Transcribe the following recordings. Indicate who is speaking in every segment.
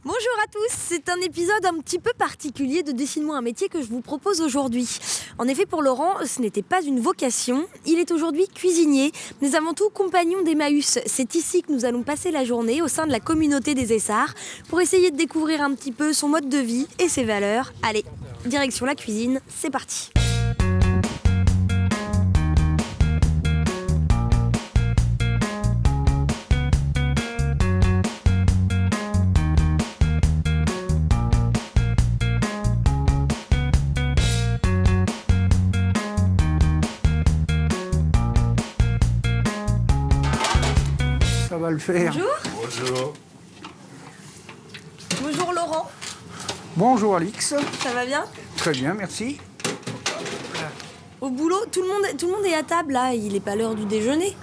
Speaker 1: Bonjour à tous, c'est un épisode un petit peu particulier de Dessine-moi un métier que je vous propose aujourd'hui. En effet, pour Laurent, ce n'était pas une vocation, il est aujourd'hui cuisinier, mais avant tout compagnon d'Emmaüs. C'est ici que nous allons passer la journée au sein de la communauté des Essarts pour essayer de découvrir un petit peu son mode de vie et ses valeurs. Allez, direction la cuisine, c'est parti.
Speaker 2: Ça va le faire.
Speaker 1: Bonjour.
Speaker 3: Bonjour.
Speaker 1: Bonjour Laurent,
Speaker 2: Bonjour Alix.
Speaker 1: ça va bien?
Speaker 2: Très bien, merci.
Speaker 1: Au boulot, tout le monde est à table là, il n'est pas l'heure du déjeuner.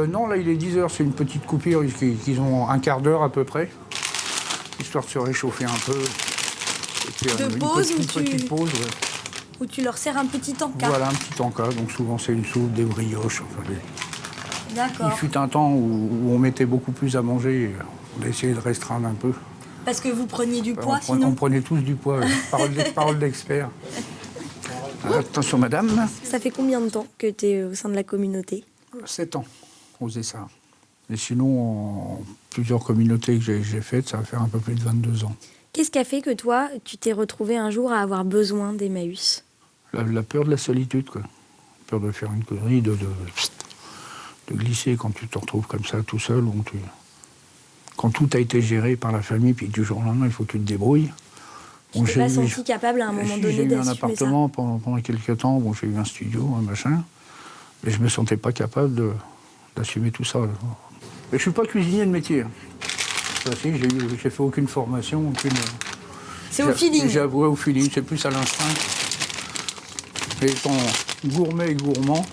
Speaker 2: Non, là il est 10h, c'est une petite coupure, ils ont un quart d'heure à peu près, histoire de se réchauffer un peu. Et puis,
Speaker 1: De
Speaker 2: une
Speaker 1: pause
Speaker 2: petite pause, ouais.
Speaker 1: Où tu leur sers un petit encas.
Speaker 2: Voilà, un petit encas, donc souvent c'est une soupe, des brioches. Enfin, il
Speaker 1: D'accord.
Speaker 2: fut un temps où on mettait beaucoup plus à manger, et on a essayé de restreindre un peu.
Speaker 1: Parce que vous preniez du poids
Speaker 2: On
Speaker 1: sinon.
Speaker 2: prenait tous du poids, parole d'expert. Attention madame,
Speaker 1: Ça fait combien de temps que tu es au sein de la communauté?
Speaker 2: 7 ans, on faisait ça. Et sinon, en plusieurs communautés que j'ai faites, ça va faire un peu plus de 22 ans.
Speaker 1: Qu'est-ce qui a fait que toi, tu t'es retrouvé un jour à avoir besoin d'Emmaüs?
Speaker 2: La peur de la solitude, quoi. La peur de faire une connerie, de glisser quand tu te retrouves comme ça, tout seul. Quand tout a été géré par la famille, puis du jour au lendemain, il faut que tu te débrouilles.
Speaker 1: Tu t'es pas senti capable à un moment donné
Speaker 2: J'ai eu un
Speaker 1: d'assumer ça?
Speaker 2: appartement pendant quelques temps, bon, j'ai eu un studio, un machin, mais je me sentais pas capable d'assumer tout ça. Mais je suis pas cuisinier de métier. Ça, si, j'ai fait aucune formation, aucune...
Speaker 1: C'est au feeling.
Speaker 2: J'ai avoué au feeling, c'est plus à l'instinct. Et étant gourmet et gourmand,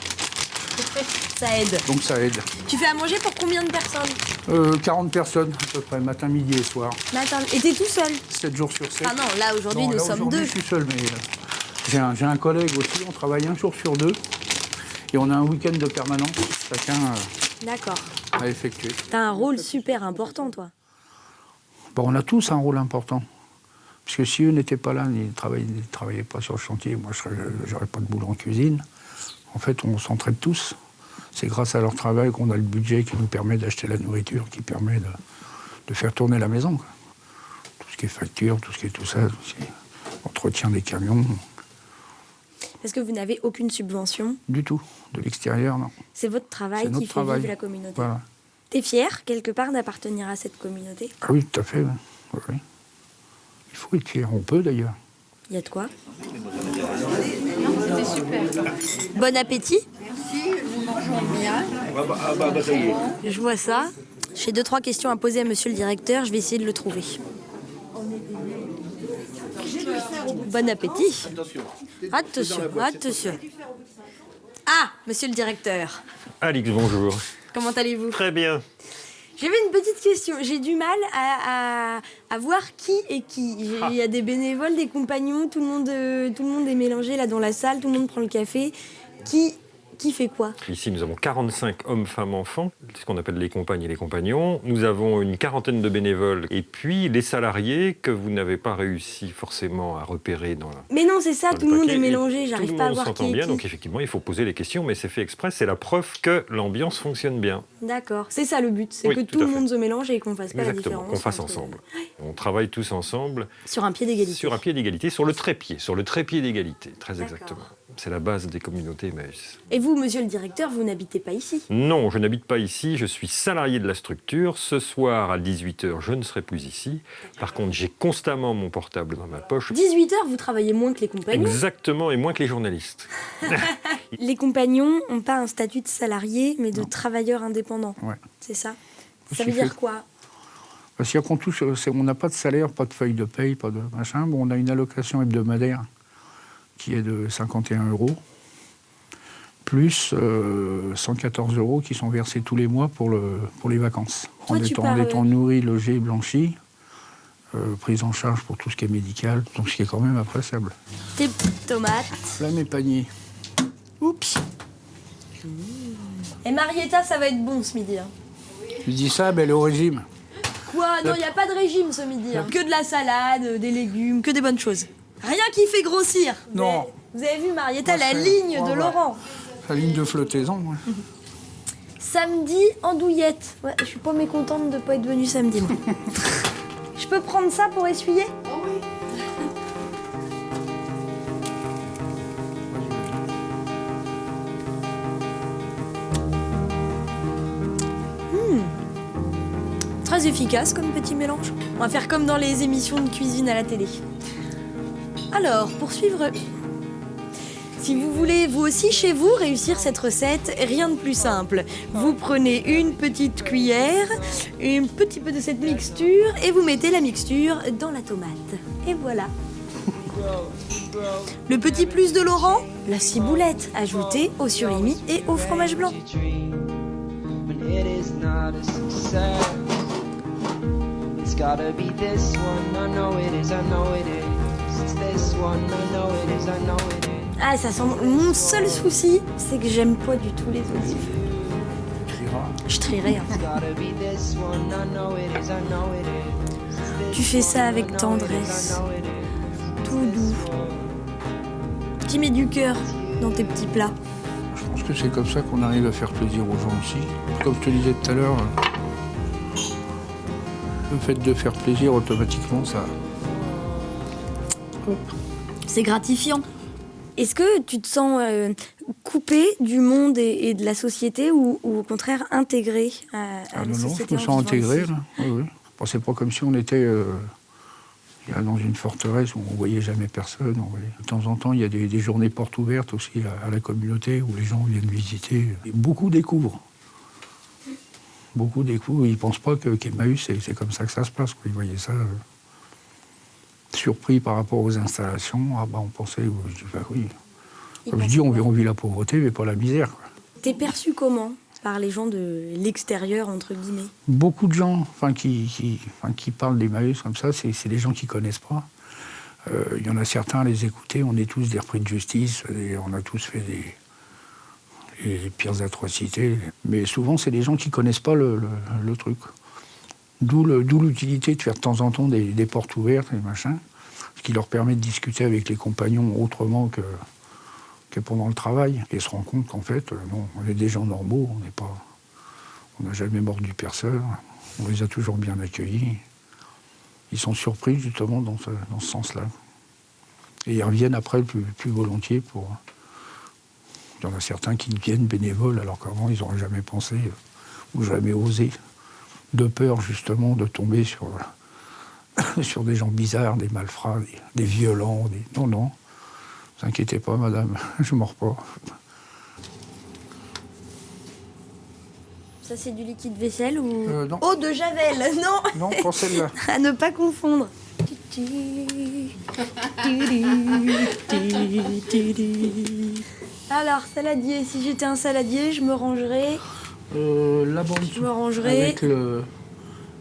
Speaker 1: Ça aide.
Speaker 2: donc ça aide.
Speaker 1: Tu fais à manger pour combien de personnes?
Speaker 2: 40 personnes à peu près, matin, midi et soir.
Speaker 1: Mais attends, et t'es tout seul?
Speaker 2: 7 jours sur 7.
Speaker 1: Ah non, là aujourd'hui
Speaker 2: Non,
Speaker 1: nous
Speaker 2: là,
Speaker 1: sommes
Speaker 2: aujourd'hui,
Speaker 1: deux.
Speaker 2: Je suis seul, mais j'ai un collègue aussi, on travaille un jour sur deux. Et on a un week-end de permanence, chacun
Speaker 1: D'accord.
Speaker 2: à effectuer.
Speaker 1: T'as un rôle super important toi.
Speaker 2: Bon, on a tous un rôle important. Parce que si eux n'étaient pas là, ils ne travaillaient pas sur le chantier, moi je n'aurais pas de boulot en cuisine. En fait, on s'entraide tous. C'est grâce à leur travail qu'on a le budget qui nous permet d'acheter la nourriture, qui permet de faire tourner la maison, quoi. Tout ce qui est facture, tout ce qui est tout ça, tout ce qui est entretien des camions,
Speaker 1: Parce que vous n'avez aucune subvention.
Speaker 2: du tout. De l'extérieur, non.
Speaker 1: C'est votre travail
Speaker 2: C'est
Speaker 1: qui
Speaker 2: notre
Speaker 1: fait
Speaker 2: travail.
Speaker 1: vivre la communauté.
Speaker 2: Voilà.
Speaker 1: T'es fier, quelque part, d'appartenir à cette communauté?
Speaker 2: Ah oui, tout à fait. Oui. Oui. Il faut être fier. On peut d'ailleurs.
Speaker 1: Il y a de quoi? Bon appétit.
Speaker 4: Merci, nous mangeons bien.
Speaker 1: Je vois ça. J'ai 2-3 questions à poser à monsieur le directeur. Je vais essayer de le trouver. Bon appétit. Attention, attention. Ah, monsieur le directeur.
Speaker 3: Alix, bonjour.
Speaker 1: Comment allez-vous?
Speaker 3: Très bien.
Speaker 1: J'avais une petite question. J'ai du mal à voir qui est qui. Il y a des bénévoles, des compagnons, tout le monde est mélangé là dans la salle, tout le monde prend le café. Qui fait quoi?
Speaker 3: Ici, nous avons 45 hommes, femmes, enfants, ce qu'on appelle les compagnes et les compagnons. Nous avons une quarantaine de bénévoles et puis les salariés que vous n'avez pas réussi forcément à repérer dans la...
Speaker 1: Mais non, c'est ça,
Speaker 3: dans
Speaker 1: tout le monde
Speaker 3: paquet.
Speaker 1: est mélangé,
Speaker 3: Et
Speaker 1: j'arrive pas à voir
Speaker 3: tout le
Speaker 1: qui
Speaker 3: monde s'entend
Speaker 1: est
Speaker 3: bien,
Speaker 1: qui.
Speaker 3: donc effectivement, il faut poser les questions, mais c'est fait exprès. C'est la preuve que l'ambiance fonctionne bien.
Speaker 1: D'accord, c'est ça le but, c'est
Speaker 3: Oui,
Speaker 1: que
Speaker 3: tout
Speaker 1: tout
Speaker 3: à
Speaker 1: le
Speaker 3: fait.
Speaker 1: monde se mélange et qu'on fasse pas la
Speaker 3: Exactement,
Speaker 1: différence.
Speaker 3: qu'on fasse
Speaker 1: entre-
Speaker 3: ensemble. On travaille tous ensemble
Speaker 1: Sur un pied d'égalité.
Speaker 3: sur un pied d'égalité, sur le trépied d'égalité, très
Speaker 1: D'accord.
Speaker 3: exactement. C'est la base des communautés Emmaüs.
Speaker 1: Et vous, monsieur le directeur, vous n'habitez pas ici?
Speaker 3: Non, je n'habite pas ici, je suis salarié de la structure. Ce soir, à 18h, je ne serai plus ici. Par contre, j'ai constamment mon portable dans ma poche.
Speaker 1: 18h, vous travaillez moins que les compagnons.
Speaker 3: Exactement, et moins que les journalistes.
Speaker 1: Les compagnons n'ont pas un statut de salarié, mais de travailleur indépendant.
Speaker 2: Ouais.
Speaker 1: C'est ça?
Speaker 2: Ce
Speaker 1: Ça veut
Speaker 2: qui
Speaker 1: dire
Speaker 2: fait-
Speaker 1: quoi?
Speaker 2: Parce qu'on touche, on n'a pas de salaire, pas de feuille de paye, pas de machin. Bon, on a une allocation hebdomadaire qui est de 51 €, plus 114 € qui sont versés tous les mois pour les vacances.
Speaker 1: Toi,
Speaker 2: en
Speaker 1: tu
Speaker 2: étant,
Speaker 1: parles-
Speaker 2: en étant nourri, logé, blanchi, prise en charge pour tout ce qui est médical, donc ce qui est quand même appréciable.
Speaker 1: Tes tomates.
Speaker 2: Là, mes paniers.
Speaker 1: Oups. Et Marietta, ça va être bon ce midi. Hein.
Speaker 2: Je dis ça, mais elle est au régime.
Speaker 1: Quoi? Non, il n'y a pas de régime ce midi. Hein. Que de la salade, des légumes, que des bonnes choses. Rien qui fait grossir.
Speaker 2: Non.
Speaker 1: Vous avez vu, Marietta,
Speaker 2: Moi,
Speaker 1: la
Speaker 2: c'est-
Speaker 1: ligne
Speaker 2: ouais,
Speaker 1: de
Speaker 2: ouais.
Speaker 1: Laurent.
Speaker 2: La ligne de flottaison. Ouais.
Speaker 1: Samedi, andouillette. Ouais, je suis pas mécontente de pas être venue samedi, moi. Je peux prendre ça pour essuyer? Très efficace comme petit mélange. On va faire comme dans les émissions de cuisine à la télé. Alors, pour suivre... Si vous voulez vous aussi chez vous réussir cette recette, rien de plus simple. Vous prenez une petite cuillère, un petit peu de cette mixture et vous mettez la mixture dans la tomate. Et voilà. Le petit plus de Laurent, la ciboulette ajoutée au surimi et au fromage blanc.
Speaker 5: It's gotta be this one, I know it is, I know it is. It's this one, I know it is, I know it is.
Speaker 1: Ah, ça sent... Mon seul souci, c'est que j'aime pas du tout les olives. Je trierai. Hein.
Speaker 5: It's gotta be this one, I know it is, I know it is.
Speaker 1: Tu fais ça avec tendresse, tout doux. Tu mets du cœur dans tes petits plats.
Speaker 2: Je pense que c'est comme ça qu'on arrive à faire plaisir aux gens aussi. Comme je te disais tout à l'heure, le fait de faire plaisir automatiquement, ça... Hop.
Speaker 1: C'est gratifiant. Est-ce que tu te sens coupé du monde et de la société ou au contraire intégré à
Speaker 2: Ah
Speaker 1: la
Speaker 2: non, non,
Speaker 1: société
Speaker 2: je me
Speaker 1: en
Speaker 2: sens
Speaker 1: vivant
Speaker 2: intégré,
Speaker 1: ici
Speaker 2: là. Oui, oui. Bon, c'est pas comme si on était dans une forteresse où on voyait jamais personne. De temps en temps, il y a des journées portes ouvertes aussi à la communauté où les gens viennent visiter. Et beaucoup découvrent. Beaucoup découvrent. Ils ne pensent pas qu'Emmaüs, c'est comme ça que ça se passe. Quoi. Ils voyaient ça surpris par rapport aux installations. Ah bah on pensait, je dis, bah oui.
Speaker 1: Ils
Speaker 2: Comme je
Speaker 1: pensent
Speaker 2: dis, on
Speaker 1: quoi?
Speaker 2: vit la pauvreté, mais pas la misère. Quoi.
Speaker 1: T'es perçu comment par les gens de l'extérieur, entre guillemets?
Speaker 2: Beaucoup de gens qui parlent d'Emmaüs comme ça, c'est des gens qui ne connaissent pas. Il y en a certains à les écouter, on est tous des repris de justice, on a tous fait les pires atrocités. Mais souvent, c'est des gens qui ne connaissent pas le truc. D'où l'utilité de faire de temps en temps des portes ouvertes et machin, ce qui leur permet de discuter avec les compagnons autrement que pendant le travail. Et se rendre compte qu'en fait, non, on est des gens normaux, on n'a jamais mordu personne, on les a toujours bien accueillis. Ils sont surpris justement dans ce sens-là. Et ils reviennent après plus volontiers pour... Il y en a certains qui viennent bénévoles alors qu'avant ils n'auraient jamais pensé ou jamais osé. De peur justement de tomber sur des gens bizarres, des malfrats, des violents. Non, non, ne vous inquiétez pas madame, je ne mords pas.
Speaker 1: Ça, c'est du liquide vaisselle ou
Speaker 2: Non.
Speaker 1: eau de Javel? Non.
Speaker 2: Non, pas celle-là.
Speaker 1: À ne pas confondre. Alors, saladier, si j'étais un saladier, je me rangerais.
Speaker 2: Là-bas en dessous,
Speaker 1: Je me rangerai.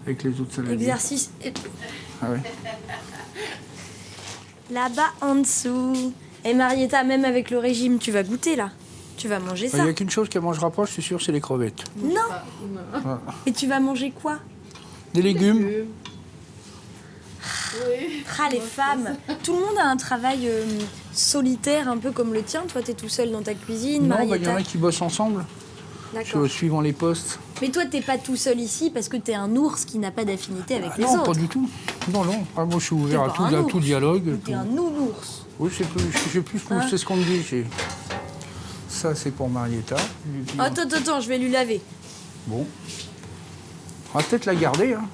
Speaker 2: avec les autres saladiers.
Speaker 1: Exercice.
Speaker 2: Ah ouais.
Speaker 1: Là-bas en dessous. Et Marietta, même avec le régime, tu vas goûter là. Tu vas manger
Speaker 2: Il
Speaker 1: ça.
Speaker 2: n'y a qu'une chose qu'elle mangera pas, je suis sûr, c'est les crevettes.
Speaker 1: Non.
Speaker 2: Voilà.
Speaker 1: Et tu vas manger quoi?
Speaker 2: Des légumes.
Speaker 1: Ah, les femmes. Tout le monde a un travail solitaire, un peu comme le tien. Toi, t'es tout seul dans ta cuisine,
Speaker 2: Non, il y
Speaker 1: Marietta.
Speaker 2: en a qui bossent ensemble,
Speaker 1: D'accord.
Speaker 2: suivant les postes.
Speaker 1: Mais toi, t'es pas tout seul ici parce que t'es un ours qui n'a pas d'affinité avec les
Speaker 2: Non,
Speaker 1: autres.
Speaker 2: pas du tout. Non, non. Ah, moi, je suis ouvert
Speaker 1: T'es
Speaker 2: à
Speaker 1: pas un
Speaker 2: tout
Speaker 1: ours.
Speaker 2: dialogue.
Speaker 1: T'es un nounours.
Speaker 2: Oui, je sais plus,
Speaker 1: Hein
Speaker 2: c'est ce qu'on me dit. Ça, c'est pour Marietta. Et puis,
Speaker 1: Attends, je vais lui laver.
Speaker 2: Bon. On va peut-être la garder. Hein.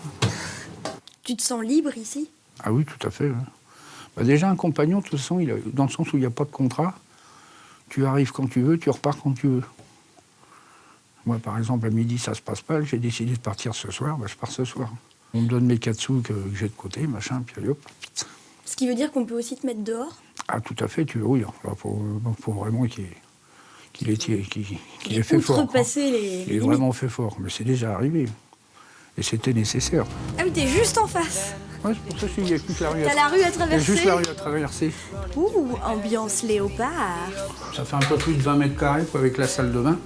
Speaker 1: Tu te sens libre ici?
Speaker 2: Ah oui, tout à fait. Hein. Bah, déjà, un compagnon, de toute façon, dans le sens où il n'y a pas de contrat, tu arrives quand tu veux, tu repars quand tu veux. Moi, par exemple, à midi, ça se passe pas, j'ai décidé de partir ce soir, bah, je pars ce soir. On me donne mes 4 sous que j'ai de côté, machin, puis allez, hop.
Speaker 1: Ce qui veut dire qu'on peut aussi te mettre dehors?
Speaker 2: Ah, tout à fait, oui. Faut vraiment qu'il ait fait fort.
Speaker 1: Outrepasser les
Speaker 2: Il est
Speaker 1: limites.
Speaker 2: vraiment fait fort, mais c'est déjà arrivé. Et c'était nécessaire.
Speaker 1: Ah oui, t'es juste en face.
Speaker 2: Ouais, c'est pour ça qu'il n'y a plus que la rue.
Speaker 1: T'as la rue à
Speaker 2: Il y a
Speaker 1: traverser.
Speaker 2: juste la rue à traverser.
Speaker 1: Ouh, ambiance léopard.
Speaker 2: Ça fait un peu plus de 20 mètres carrés quoi, avec la salle de bain.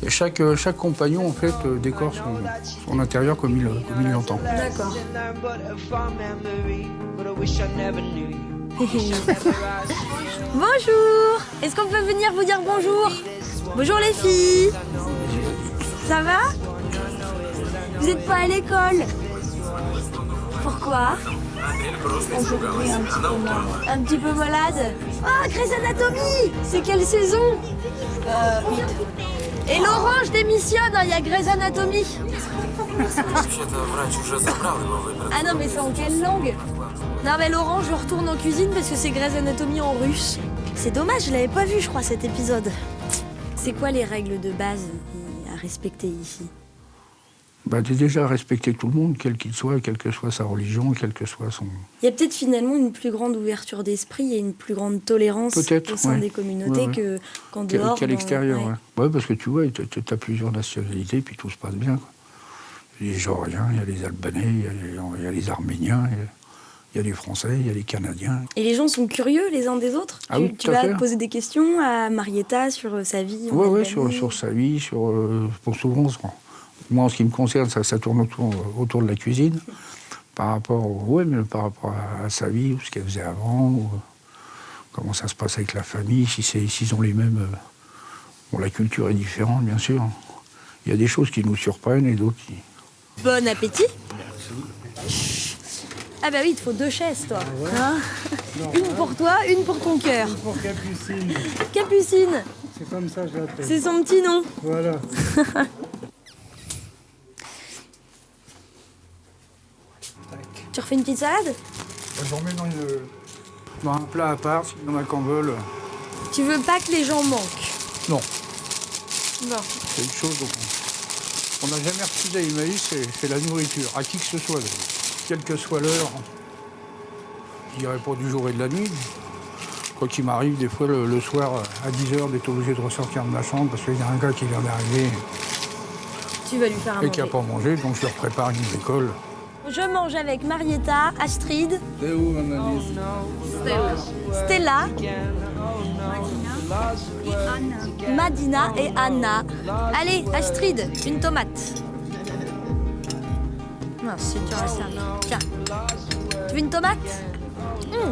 Speaker 2: Et chaque compagnon, en fait, décore son intérieur comme il l'entend.
Speaker 1: D'accord. Bonjour. Est-ce qu'on peut venir vous dire bonjour? Bonjour les filles. Ça va? Vous n'êtes pas à l'école? Pourquoi? Aujourd'hui, un petit peu malade. Ah, Grey's Anatomy. C'est quelle saison? 8. Et Laurent, je démissionne, il y a Grey's Anatomy. Ah non, mais c'est en quelle langue? Non, mais Laurent, je retourne en cuisine parce que c'est Grey's Anatomy en russe. C'est dommage, je l'avais pas vu, je crois, cet épisode. C'est quoi les règles de base à respecter ici?
Speaker 2: Bah, déjà respecter tout le monde, quel qu'il soit, quelle que soit sa religion, quel que soit son...
Speaker 1: Il y a peut-être finalement une plus grande ouverture d'esprit et une plus grande tolérance au sein des communautés qu'en dehors.
Speaker 2: Qu'à l'extérieur, ouais, parce que tu vois, tu as plusieurs nationalités, puis tout se passe bien, quoi. Il y a les Géorgiens, il y a les Albanais, il y a les Arméniens, il y a les Français, il y a les Canadiens.
Speaker 1: Et les gens sont curieux les uns des autres?
Speaker 2: Ah oui,
Speaker 1: tu vas poser des questions à Marietta sur sa vie?
Speaker 2: Oui, sur sa vie, pour souvent... Moi, en ce qui me concerne, ça tourne autour de la cuisine, par rapport à sa vie, ou ce qu'elle faisait avant, ou comment ça se passe avec la famille, s'ils ont les mêmes... Bon, la culture est différente, bien sûr. Il y a des choses qui nous surprennent et d'autres qui...
Speaker 1: Bon appétit. Merci. Ah bah oui, il te faut 2 chaises, toi. Ah ouais. Hein? Une pour toi, une pour ton cœur.
Speaker 6: Une pour Capucine.
Speaker 1: Capucine.
Speaker 6: C'est comme ça, je l'appelle.
Speaker 1: C'est son petit nom.
Speaker 6: Voilà.
Speaker 1: Tu refais une petite salade?
Speaker 2: J'en mets dans un plat à part, si on a qu'en veulent.
Speaker 1: Tu veux pas que les gens manquent?
Speaker 2: Non.
Speaker 1: Non.
Speaker 2: C'est une chose dont on n'a jamais refusé à Emmaüs, c'est la nourriture, à qui que ce soit, quelle que soit l'heure. Je dirais pas du jour et de la nuit. Quoi qu'il m'arrive, des fois, le soir, à 10h, d'être obligé de ressortir de ma chambre parce qu'il y a un gars qui vient d'arriver.
Speaker 1: Tu vas lui faire un manger.
Speaker 2: Et qui n'a pas mangé, donc je leur prépare une école.
Speaker 1: Je mange avec Marietta, Astrid,
Speaker 2: C'est où, Annalise?
Speaker 1: Stella, Madina et Anna. Allez, Astrid, une tomate. Non, si tu restes là. Tiens. Tu veux une tomate?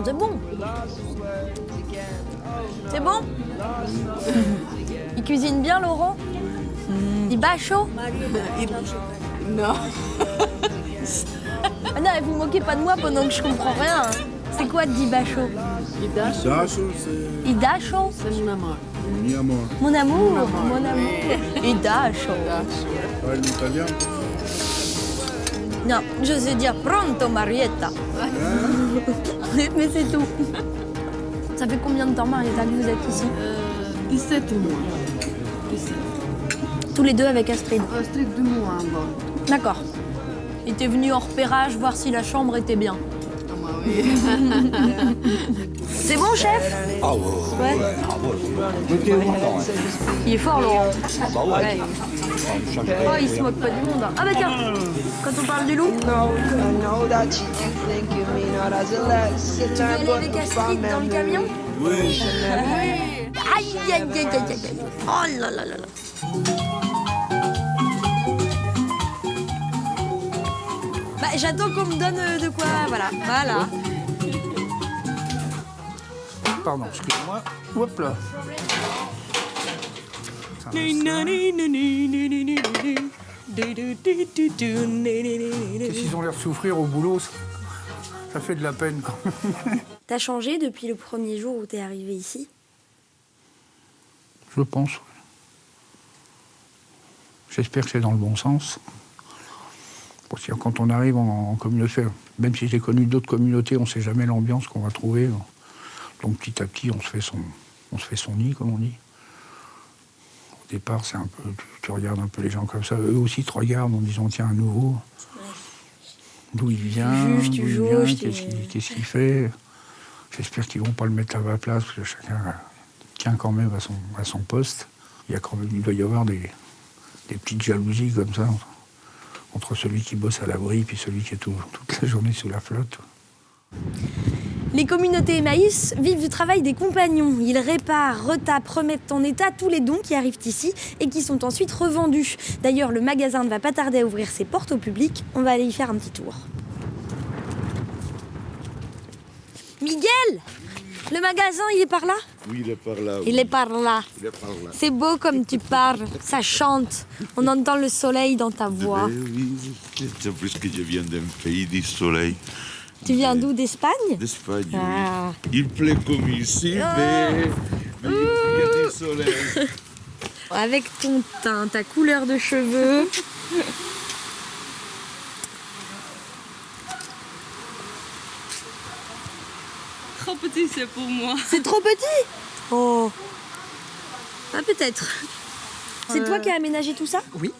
Speaker 1: C'est bon. C'est bon? Il cuisine bien, Laurent? Il bat chaud?
Speaker 4: Non.
Speaker 1: Ah non, vous moquez pas de moi pendant que je comprends rien. C'est quoi Dibacho? Idacho,
Speaker 4: C'est mon amour.
Speaker 1: Mon amour, mon amour. Idacho.
Speaker 2: Ouais, l'italien.
Speaker 1: Non, je sais dire pronto, Marietta. Mais c'est tout. Ça fait combien de temps, Marietta, que vous êtes ici?
Speaker 4: 17 mois. 17.
Speaker 1: Tous les deux avec Astrid.
Speaker 4: Astrid 2 mois, bon.
Speaker 1: D'accord. Il était venu en repérage voir si la chambre était bien.
Speaker 4: Ah, moi, oui.
Speaker 1: C'est bon, chef?
Speaker 7: Ah ouais.
Speaker 1: Il est fort, Laurent.
Speaker 7: Bah ouais.
Speaker 1: Oh, il se moque pas du monde. Ah bah tiens, quand on parle du loup, tu veux aller avec Astrid dans le camion?
Speaker 7: Oui.
Speaker 1: Aïe, aïe, aïe, aïe, aïe, aïe. Oh là là là là. Bah, j'attends qu'on me donne de quoi, voilà.
Speaker 2: Pardon, excusez-moi. Hop là. Qu'est-ce qu'ils ont l'air de souffrir au boulot, ça fait de la peine.
Speaker 1: T'as changé depuis le premier jour où t'es arrivé ici?
Speaker 2: Je pense, oui. J'espère que c'est dans le bon sens. Parce que quand on arrive en communauté, même si j'ai connu d'autres communautés, on ne sait jamais l'ambiance qu'on va trouver. Donc petit à petit, on se fait son nid, comme on dit. Au départ, c'est un peu, tu regardes un peu les gens comme ça. Eux aussi te regardent en disant, tiens, un nouveau. D'où il vient,
Speaker 1: tu jauges,
Speaker 2: qu'est-ce qu'il fait. J'espère qu'ils ne vont pas le mettre à ma place, parce que chacun tient quand même à son poste. Il doit y avoir des petites jalousies comme ça, entre celui qui bosse à l'abri et celui qui est toute la journée sous la flotte.
Speaker 1: Les communautés Emmaüs vivent du travail des compagnons. Ils réparent, retapent, remettent en état tous les dons qui arrivent ici et qui sont ensuite revendus. D'ailleurs, le magasin ne va pas tarder à ouvrir ses portes au public. On va aller y faire un petit tour. Miguel! Le magasin, il est par là?
Speaker 7: Oui, il est par là.
Speaker 1: Il est par là.
Speaker 7: Il est par là.
Speaker 1: C'est beau comme tu parles, ça chante. On entend le soleil dans ta voix.
Speaker 7: Oui, c'est plus que je viens d'un pays du soleil.
Speaker 1: Tu viens d'où, d'Espagne?
Speaker 7: D'Espagne,
Speaker 1: Ah.
Speaker 7: oui. Il plaît comme ici, mais il y a du soleil.
Speaker 1: Avec ton teint, ta couleur de cheveux.
Speaker 4: Trop petit, c'est pour moi.
Speaker 1: C'est trop petit? Oh. Ah, peut-être. C'est toi qui as aménagé tout ça?
Speaker 8: Oui,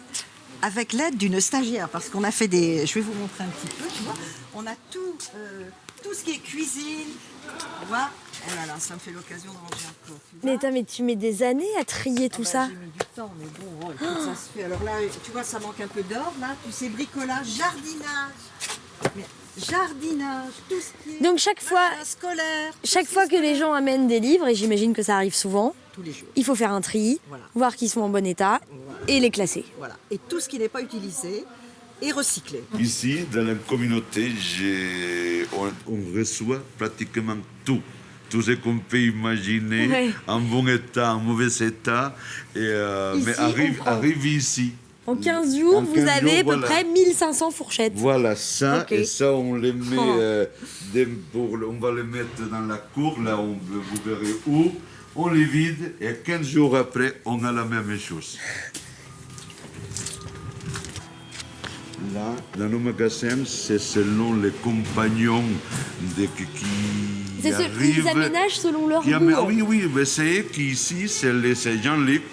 Speaker 8: avec l'aide d'une stagiaire, parce qu'on a fait des... Je vais vous montrer un petit peu, tu vois. On a tout ce qui est cuisine, tu vois. Oh là là, ça me fait l'occasion de ranger un peu.
Speaker 1: Mais tu mets des années à trier tout ça.
Speaker 8: J'ai mis du temps, mais bon, écoute, ça se fait. Alors là, tu vois, ça manque un peu d'ordre, là. Tu sais, bricolage, jardinage. Mais jardinage, tout ce qui est...
Speaker 1: Donc chaque fois que les gens amènent des livres, et j'imagine que ça arrive souvent,
Speaker 8: tous les jours.
Speaker 1: il faut faire un tri,
Speaker 8: Voilà.
Speaker 1: voir qu'ils sont en bon état et les classer.
Speaker 8: Voilà. Et tout ce qui n'est pas utilisé est recyclé.
Speaker 7: Ici, dans la communauté, on reçoit pratiquement tout. Tout ce qu'on peut imaginer,
Speaker 1: Ouais.
Speaker 7: en bon état, en mauvais état, mais
Speaker 1: Ici, on prend.
Speaker 7: arrive ici.
Speaker 1: En 15 jours,
Speaker 7: En 15
Speaker 1: vous avez à
Speaker 7: jours,
Speaker 1: peu
Speaker 7: voilà.
Speaker 1: près 1500 fourchettes.
Speaker 7: Voilà ça,
Speaker 1: Ok.
Speaker 7: et ça on les met,
Speaker 1: Oh.
Speaker 7: on va les mettre dans la cour, là vous verrez où, on les vide et 15 jours après on a la même chose. Là, dans nos magasins, c'est selon les compagnons qui
Speaker 1: Ils
Speaker 7: arrivent.
Speaker 1: aménagent selon leur
Speaker 7: Qui
Speaker 1: goût.
Speaker 7: ah oui, oui, mais c'est qu'ici, c'est Jean-Luc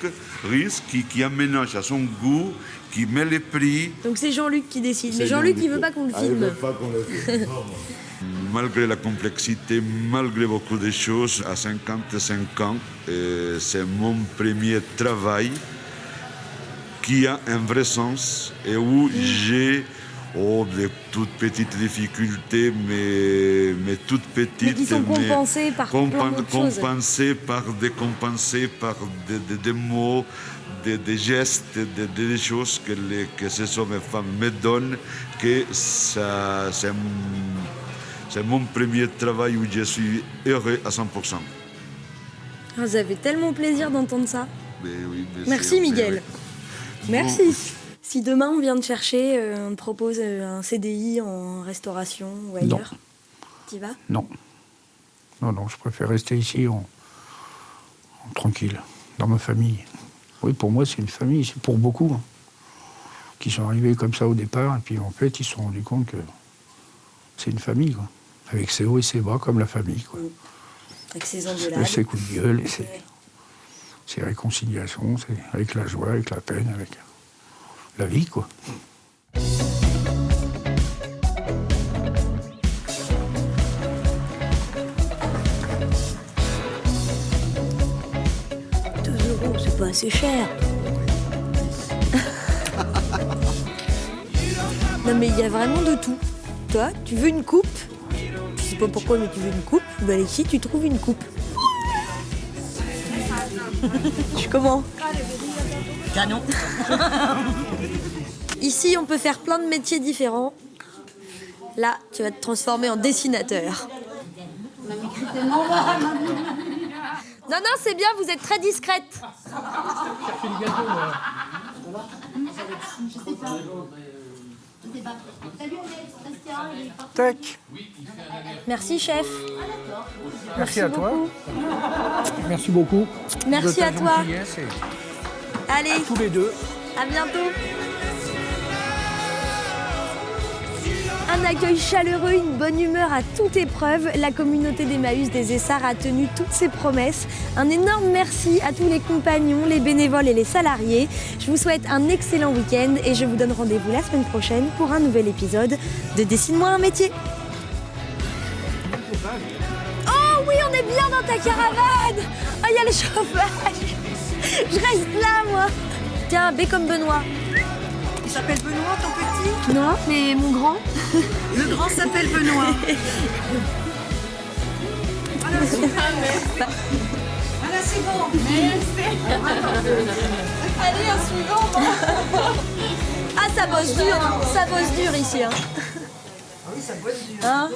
Speaker 7: Ries qui aménage à son goût, qui met les prix.
Speaker 1: Donc c'est Jean-Luc qui décide. Mais
Speaker 7: C'est
Speaker 1: Jean-Luc, il
Speaker 7: Jean-Luc.
Speaker 1: veut pas qu'on le
Speaker 7: Ah, il
Speaker 1: filme.
Speaker 7: veut pas qu'on le filme. Malgré la complexité, malgré beaucoup de choses, à 55 ans, c'est mon premier travail qui a un vrai sens et où j'ai de toutes petites difficultés, mais toutes petites.
Speaker 1: Mais qui sont compensées par plein d'autres choses.
Speaker 7: Compensées par des mots, des gestes, des choses que ces hommes et femmes me donnent, que ça, c'est mon premier travail où je suis heureux à 100%.
Speaker 1: Ah, ça fait tellement plaisir d'entendre ça.
Speaker 7: Mais oui, mais
Speaker 1: Merci
Speaker 7: c'est-
Speaker 1: Miguel.
Speaker 7: mais oui.
Speaker 1: Merci. Si demain on vient te chercher, on te propose un CDI en restauration ou ailleurs, t'y vas?
Speaker 2: Non. Non, je préfère rester ici en tranquille, dans ma famille. Oui, pour moi, c'est une famille, c'est pour beaucoup, hein, qui sont arrivés comme ça au départ, et puis en fait, ils se sont rendus compte que c'est une famille, quoi. Avec ses hauts et ses bas, comme la famille, quoi.
Speaker 1: Avec ses
Speaker 2: Et
Speaker 1: engueulades.
Speaker 2: ses coups de gueule, et ses réconciliations, c'est avec la joie, avec la peine, avec la vie, quoi.
Speaker 1: €2, c'est pas assez cher. Non mais il y a vraiment de tout. Toi, tu veux une coupe? Je sais pas pourquoi, mais tu veux une coupe? Bah ici, tu trouves une coupe. Je comment?
Speaker 8: Canon.
Speaker 1: Ici, on peut faire plein de métiers différents. Là, tu vas te transformer en dessinateur. Non, c'est bien, vous êtes très discrète.
Speaker 2: Tac.
Speaker 1: Merci, chef.
Speaker 2: Merci à toi.
Speaker 1: beaucoup.
Speaker 2: Merci beaucoup.
Speaker 1: Merci
Speaker 2: de ta
Speaker 1: à toi.
Speaker 2: gentillesse et
Speaker 1: Allez,
Speaker 2: tous les deux.
Speaker 1: à bientôt. Un accueil chaleureux, une bonne humeur à toute épreuve. La communauté d'Emmaüs des Essarts a tenu toutes ses promesses. Un énorme merci à tous les compagnons, les bénévoles et les salariés. Je vous souhaite un excellent week-end et je vous donne rendez-vous la semaine prochaine pour un nouvel épisode de Dessine-moi un métier. Oh oui, on est bien dans ta caravane. Oh, il y a le chauffage. Je reste là, moi. Tiens, B comme Benoît.
Speaker 8: Il s'appelle Benoît, ton petit?
Speaker 1: Non, mais mon grand.
Speaker 8: Le grand s'appelle Benoît. Voilà, c'est bon.
Speaker 1: Allez, un suivant. Ah, ça bosse dur ici. Hein.
Speaker 8: Ah oui, ça bosse dur.
Speaker 1: Hein